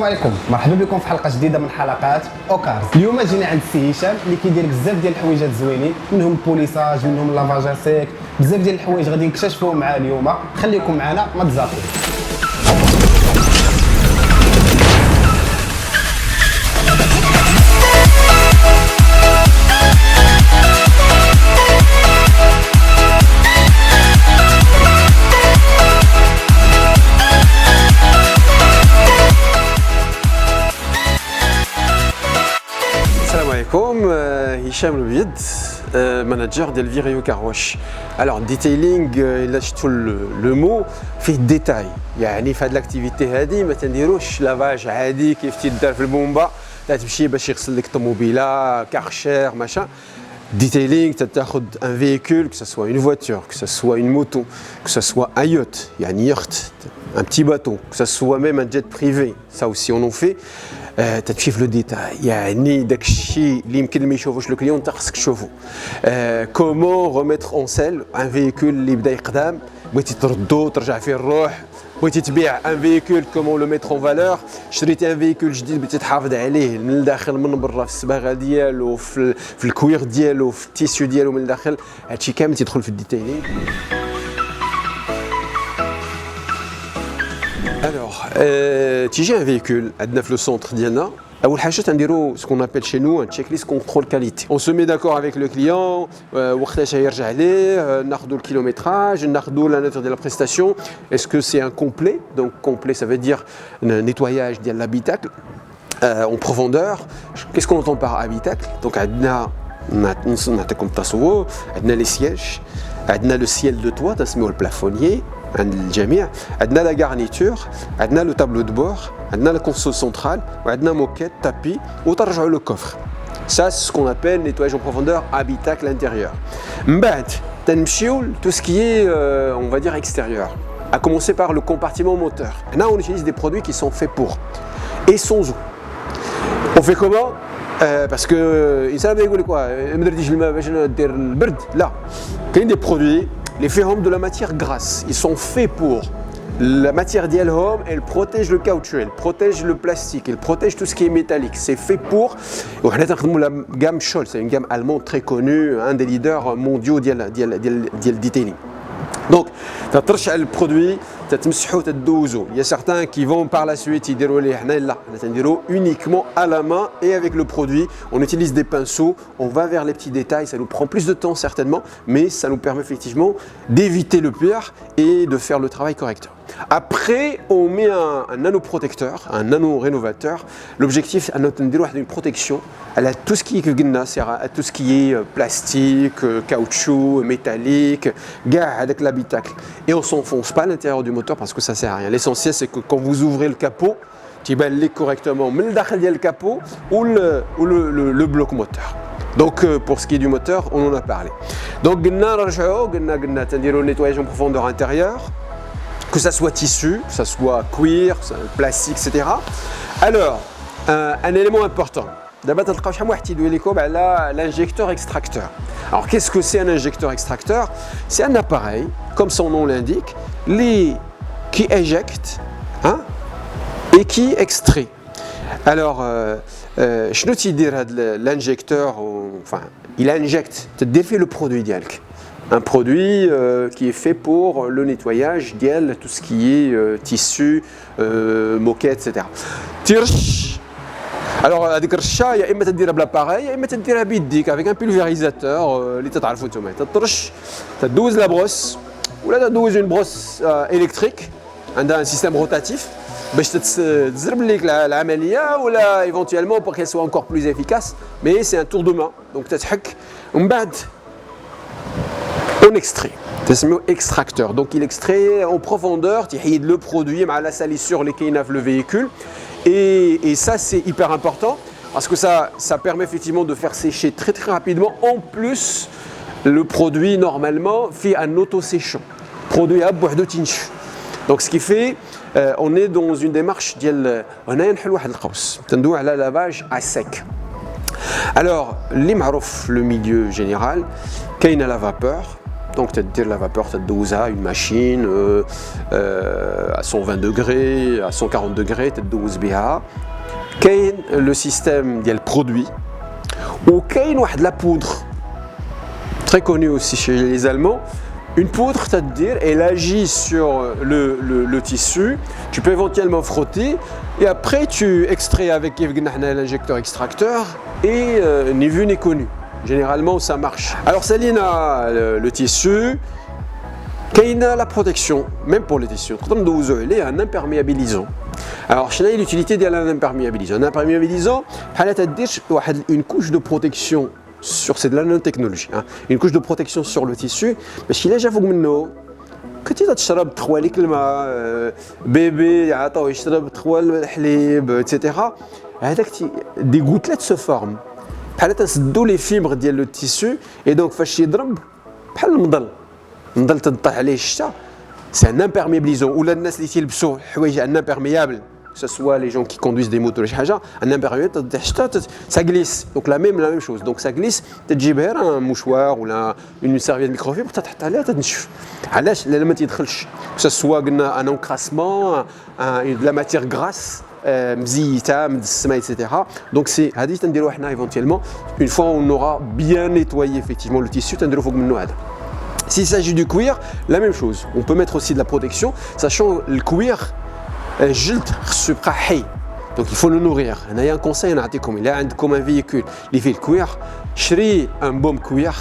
السلام عليكم، مرحبا بكم في حلقه جديده من حلقات اوكارز. اليوم جينا عند السي هشام اللي كيدير بزاف ديال الحويجات زوينين، منهم البوليساج، منهم لافاج سيك، بزاف ديال الحوايج غادي نكتشفوهم معاه اليوم. خليكم معنا ما تزاقوش. Hicham Loubied, manager d'Elvirio Carwash. Alors, detailing, il a le mot fait détail. يعني في هذه الاكتيفيتي هذه ما تنديروش لافاج عادي كيف تيدار في البومبا تمشي باش يغسل لك طوموبيله كارشير machin. Detailing, tu as un véhicule, que ce soit une voiture, que ce soit une moto, que ce soit un yacht, un petit bateau, que ce soit même un jet privé, ça aussi on en fait. تشوف le détail يعني داك الشيء اللي يمكن ما يشوفوش لو كليون انت خصك تشوفو. كومون remettre en selle un véhicule اللي بدا يقدم بغيتي تردو ترجع فيه الروح، بغيتي تبيع ان فيكول كومون لو ميتر اون فالور، شريتي ان فيكول جديد بغيتي تحافظ عليه من الداخل من برا في الصباغه ديالو في الكوير ديالو في التيسيو ديالو من الداخل، هادشي كامل تيدخل في الديتايلين. Alors, تيجي un véhicule عندنا في لو سونتر ديالنا، أول حاجة تنديرو ce qu'on appelle chez nous un checklist contrôle qualité. On se met d'accord avec le client, وقتاش يرجع ليه، ناخدو الكيلومتراج، ناخدو la nature de la prestation. Est-ce que c'est un complet? Donc complet ça veut dire un nettoyage ديال l'habitacle en profondeur. Qu'est-ce qu'on entend par habitacle? Donc عندنا نعطيكم التصور، عندنا les sièges، عندنا le ciel de toit تسميوه البلافونيي عند الجميع، عندنا لا غارنيتور، عندنا لو تابلو دو بور، عندنا لا كونسول سنترال، وعندنا موكيت تابي وترجعوا لو كوفر. Ça c'est ce qu'on appelle nettoyage en profondeur habitacle intérieur. من بعد تنمشيو tout ce qui est on va dire extérieur. À commencer par le compartiment moteur. Là on utilise des produits qui sont faits pour et sans eau. On fait comment? Parce que الانسان بيقول لك ما درتيش الماء باش ندير البرد، لا كاين دي برودوي les ferrums de la matière grasse, ils sont faits pour la matière d'Yelhom, elle protège le caoutchouc, elle protège le plastique, elle protège tout ce qui est métallique. C'est fait pour. La gamme Scholl, c'est une gamme allemande très connue, un des leaders mondiaux du detailing. Donc, tu as le produit, tu as il y a certains qui vont par la suite, ils déroulent uniquement à la main et avec le produit. On utilise des pinceaux, on va vers les petits détails, ça nous prend plus de temps certainement, mais ça nous permet effectivement d'éviter le pire et de faire le travail correctement. Après, on met un nanoprotecteur, un nano-rénovateur. L'objectif, c'est une protection à tout ce qui est tout ce qui est plastique, caoutchouc, métallique, avec l'habitacle. Et on ne s'enfonce pas à l'intérieur du moteur parce que ça ne sert à rien. L'essentiel, c'est que quand vous ouvrez le capot, tu balayes correctement le capot ou le bloc moteur. Donc pour ce qui est du moteur, on en a parlé. Donc, le nettoyage en profondeur intérieure, que ça soit tissu, que ça soit cuir, plastique, etc. Alors, un élément important. D'abord, l'injecteur extracteur. Alors, qu'est-ce que c'est un injecteur extracteur? C'est un appareil, comme son nom l'indique, qui éjecte et qui extrait. Alors, l'injecteur, enfin, il injecte, tu défais le produit d'Yalk. Un produit qui est fait pour le nettoyage d'elle, tout ce qui est tissu, moquette, etc. Alors, avec الرشة يا إما تديرها بالاباري يا إما تديرها بيديك avec un pulvérisateur اللي تعرفوا نتوما تطرش تدوز لا بروس ولا تدوز une brosse électrique عندها un système rotatif باش تزرب لك العملية ولا éventuellement pour qu'elle soit encore plus efficace, mais c'est un tour de main donc تتحك ومن بعد on extrait. C'est un extracteur. Donc il extrait en profondeur, il le produit à la salissure les keinaf le véhicule. Et ça c'est hyper important parce que ça permet effectivement de faire sécher très très rapidement. En plus, le produit normalement fait un auto-séchant. Produit à boire de tinch. Donc ce qui fait, on est dans une démarche on a un lavage à sec. Alors, le milieu général, il y a la vapeur. Donc, tu as dire la vapeur, tu as une machine à 120 degrés, à 140 degrés, tu as le système ديال produit وكاين واحد la poudre très connue aussi chez les Allemands. Une poudre, c'est-à-dire, elle agit sur le tissu, tu peux éventuellement frotter et après tu extrais avec l'injecteur extracteur et ni vu ni connu. Généralement ça marche. Alors ça ligne le tissu, qu'il a la protection, même pour le tissu. Il y a un imperméabilisant. Alors, quelle est l'utilité d'un imperméabilisant? Un imperméabilisant, c'est une couche de protection sur cette nanotechnologie, hein. Une couche de protection sur le tissu, parce qu'il est déjà فوق quand tu تشرب تخوالك الماء bébé يعطوه يشرب تخوال الحليب etc. Des gouttelettes se forment. بحال تنسدوا les fibres ديال le tissu et donc فاش يضرب بحال المضل تطيح عليه الشتا. C'est un imperméabilisant. Ou la الناس اللي تيلبسوا حوايج un imperméable, que ce soit les gens qui conduisent des motos, un imperméable, ça glisse. Donc la même chose. Donc ça glisse, tu as un mouchoir ou une serviette microfibre, tu as que ce soit un encrassement, de la matière grasse, etc. Donc c'est éventuellement, une fois on aura bien nettoyé effectivement le tissu, s'il s'agit du cuir, la même chose. On peut mettre aussi de la protection, sachant le cuir, donc il faut le nourrir. Il y a un conseil, il y a un véhicule, il fait le cuir, chéri un bon cuir.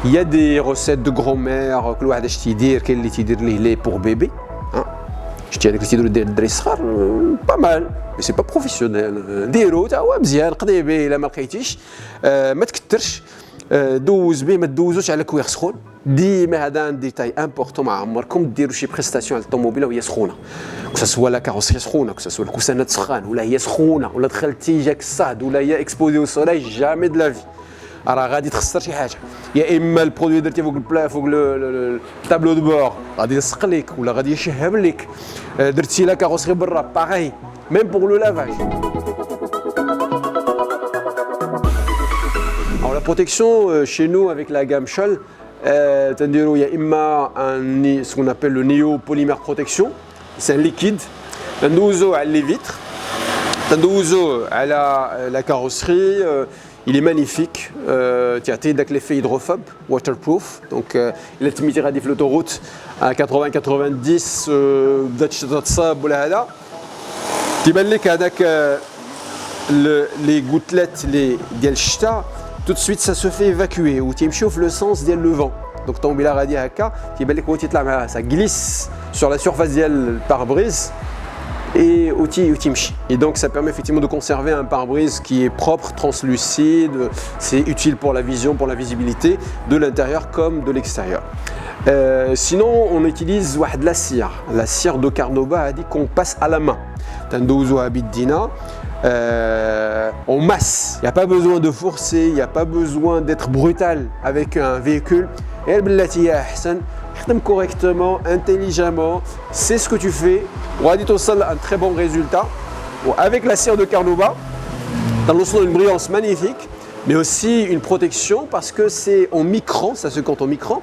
Il y a des recettes de grand-mère que l'on a acheté pour bébé. Je tiens avec les dresseurs, pas mal, mais c'est pas professionnel. Diro, ta ouais, bien, قديبي إلا ما لقيتيش ما تكترش دوز به ما تدوزوش على كوير سخون. ديما هذا ان ديتاي امبورطون مع عمركم ديروا شي بريستاسيون على الطوموبيله وهي سخونه. كو سوا لا كاروسري سخونه كو سوا الكوسانات سخان ولا هي سخونه ولا دخلتي جاك الصهد ولا هي اكسبوزي او سولاي جامي دو لا في. راه غادي تخسر شي حاجه يا اما البرودوي درتيه فوق البلا فوق الطابلو دو بور غادي يلصق لك ولا غادي يشهب لك درتي لا كاروسري برا باغي ميم بور لو لافاج. Alors la protection chez nous avec la gamme Scholl, il y a imma ce qu'on appelle le néopolymère protection, c'est un liquide, tandouzo à les vitres, tandouzo à la carrosserie. Il est magnifique, tu as l'effet hydrophobe, waterproof, donc il est limité à l'autoroute à 80-90 les gouttelettes ديال الشتاء tout de suite ça se fait évacuer ou tu chauffe le sens ديال le vent. Donc ton bilard a dit haka, ça glisse sur la surface ديال pare-brise et et donc ça permet effectivement de conserver un pare-brise qui est propre, translucide, c'est utile pour la vision, pour la visibilité de l'intérieur comme de l'extérieur. Sinon on utilise la cire de Carnauba a dit qu'on passe à la main. Tandouzo Abidina en masse, il n'y a pas besoin de forcer, il n'y a pas besoin d'être brutal avec un véhicule. Et correctement, intelligemment, c'est ce que tu fais. On a dit un très bon résultat. Avec la cire de Carnauba, tu as une brillance magnifique, mais aussi une protection parce que c'est en micron, ça se compte en micron.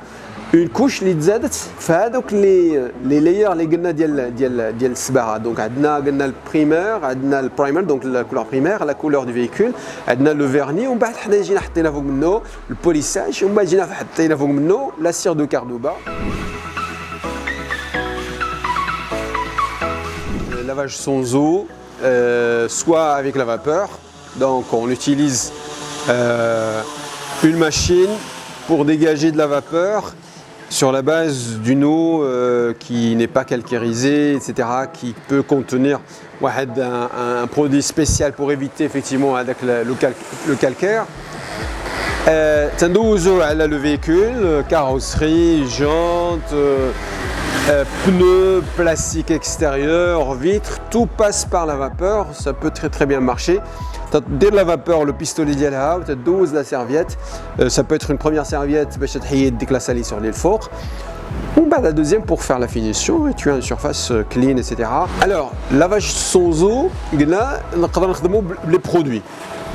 Une couche اللي تزادت فهذوك les layers اللي قلنا ديال السباعه. Donc قلنا البريمير عندنا البرايمر donc la couleur primaire, la couleur du véhicule, عندنا le vernis ومن بعد حنا جينا حطينا فوق منه البوليساج ومن بعد جينا حطينا فوق منه la cire de Carnauba. Le lavage sans eau, soit avec la vapeur, donc on utilise une machine pour dégager de la vapeur sur la base d'une eau qui n'est pas calcarisée, etc., qui peut contenir un produit spécial pour éviter effectivement avec le calcaire. Tandouzo le véhicule, carrosserie, jantes, pneus, plastique extérieur, vitres, tout passe par la vapeur, ça peut très bien marcher. Dès la vapeur, le pistolet ديالها وتدوز la serviette, ça peut être une première serviette باش تحيد ديك la salisse sur les fours. Ou la deuxième pour faire la finition et tu as une surface clean, etc. Alors, lavage sans eau, les produits.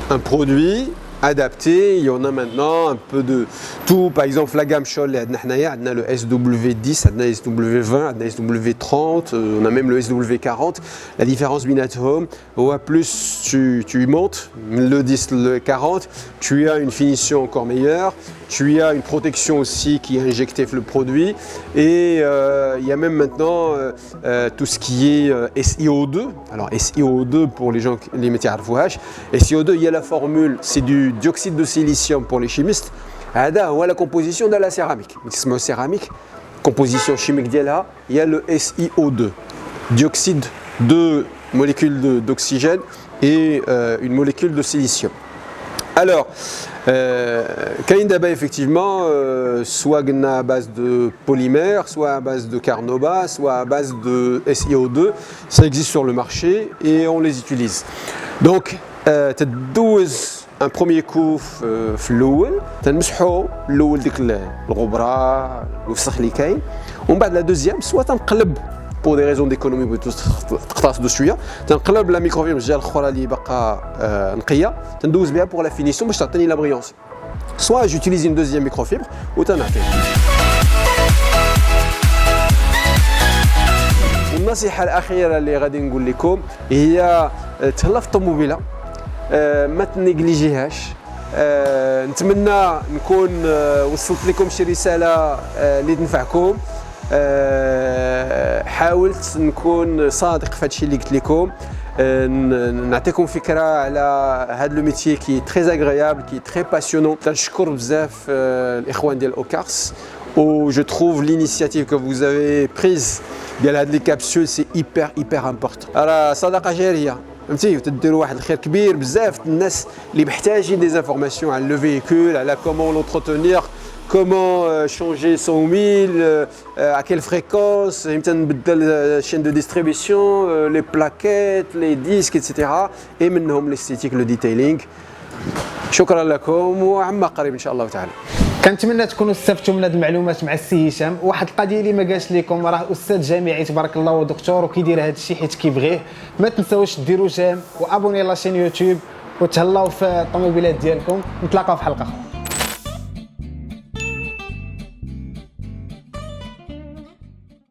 Un produit adaptés. Il y en a maintenant un peu de tout. Par exemple, la gamme Scholl, on a le SW10, on a le SW20, on a le SW30, on a même le SW40. La différence بيناتهم هو plus tu montes le 10, le 40, tu as une finition encore meilleure, tu as une protection aussi qui est injectée dans le produit et il y a même maintenant tout ce qui est SiO2. Alors SiO2 pour les gens, les métiers عرفوهاش. SiO2, il y a la formule, c'est du dioxyde de silicium pour les chimistes. هذا هو la composition de la céramique. اسمه céramique, composition chimique ديالها, il y a le SiO2, dioxyde de molécule d'oxygène et une molécule de silicium. Alors, Kain d'abord effectivement, soit à base de polymère, soit à base de carnauba, soit à base de SiO2, ça existe sur le marché et on les utilise. Donc, تدوز un premier coup في الأول تنمسحوا الأول ديك الغبرة الوسخ اللي كاين ومن بعد لا دوزيام سوا تنقلب pour des raisons d'économie تقتص شويه تنقلب لا ميكروفيبر الجهه الاخرى اللي باقا نقيه تندوز بها pour la finition باش تعطيني لا بريونس soit j'utilise une deuxième microfibre ou تنعطي. والنصيحه الاخيره اللي غادي نقول لكم هي تهلا في الطوموبيله ما تنيجليجيهاش. نتمنى نكون وصلت لكم شي رساله اللي تنفعكم. حاولت نكون صادق في هادشي اللي قلت لكم، نعطيكم فكره على هذا لو ميتيي كي تري اغريابل كي تري باسيونون. تنشكر بزاف الاخوان ديال اوكارس و جو تروف l'initiative que vous avez prise ديال هاد لي كابسول سي hyper important. راه صدقه جاريه فهمتي، وتديروا واحد الخير كبير بزاف الناس اللي محتاجين دي انفورماسيون على لو فييكول، على كومون لونتروتونير، comment changer son huile, à quelle fréquence, la chaîne de distribution, les plaquettes, les disques, etc. Et maintenant l'esthétique, le detailing. شكرا لكم وعما قريب ان شاء الله تعالى. كنتمنى تكونوا استفدتوا من هذه المعلومات مع السي هشام. واحد القضيه اللي ما قالش لكم، راه استاذ جامعي تبارك الله ودكتور وكيدير هذا الشيء حيت كيبغيه. ما تنساوش ديروا جيم وابوني لاشين يوتيوب وتهلاو في الطوموبيلات ديالكم. نتلاقاو في حلقه اخرى.